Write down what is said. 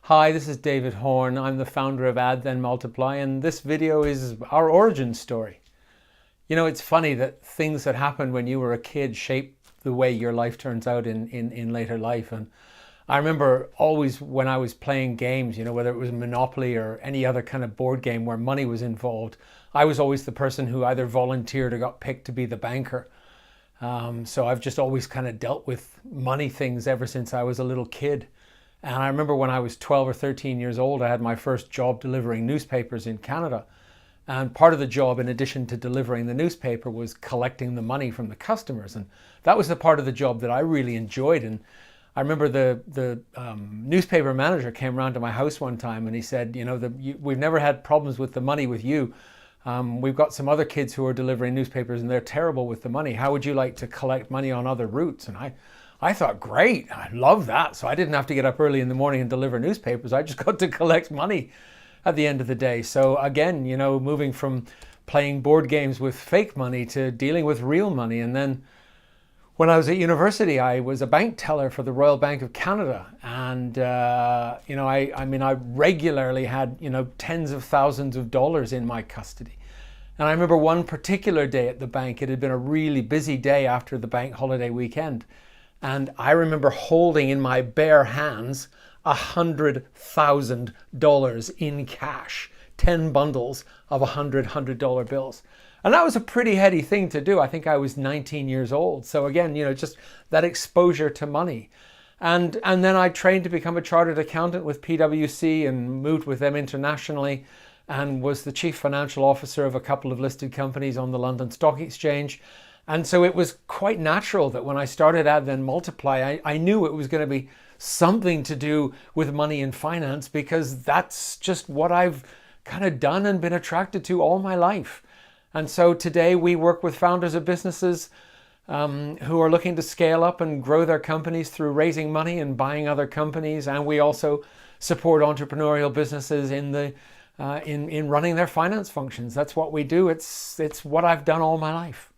Hi, this is David Horn. I'm the founder of Add Then Multiply, and this video is our origin story. You know, it's funny that things that happened when you were a kid shape the way your life turns out in later life. And I remember always when I was playing games, you know, whether it was Monopoly or any other kind of board game where money was involved, I was always the person who either volunteered or got picked to be the banker. So I've just always kind of dealt with money things ever since I was a little kid. And I remember when I was 12 or 13 years old, I had my first job delivering newspapers in Canada. And part of the job, in addition to delivering the newspaper, was collecting the money from the customers. And that was the part of the job that I really enjoyed. And I remember the newspaper manager came around to my house one time and he said, you know, we've never had problems with the money with you. We've got some other kids who are delivering newspapers and they're terrible with the money. How would you like to collect money on other routes? And I thought, great, I love that. So I didn't have to get up early in the morning and deliver newspapers. I just got to collect money at the end of the day. So again, you know, moving from playing board games with fake money to dealing with real money. And then when I was at university, I was a bank teller for the Royal Bank of Canada. And, you know, I regularly had, you know, tens of thousands of dollars in my custody. And I remember one particular day at the bank, it had been a really busy day after the bank holiday weekend. And I remember holding in my bare hands $100,000 in cash, 10 bundles of $100 bills. And that was a pretty heady thing to do. I think I was 19 years old. So again, you know, just that exposure to money. And then I trained to become a chartered accountant with PwC and moved with them internationally and was the chief financial officer of a couple of listed companies on the London Stock Exchange. And so it was quite natural that when I started Add Then Multiply, I knew it was going to be something to do with money and finance because that's just what I've kind of done and been attracted to all my life. And so today we work with founders of businesses who are looking to scale up and grow their companies through raising money and buying other companies. And we also support entrepreneurial businesses in running their finance functions. That's what we do. It's what I've done all my life.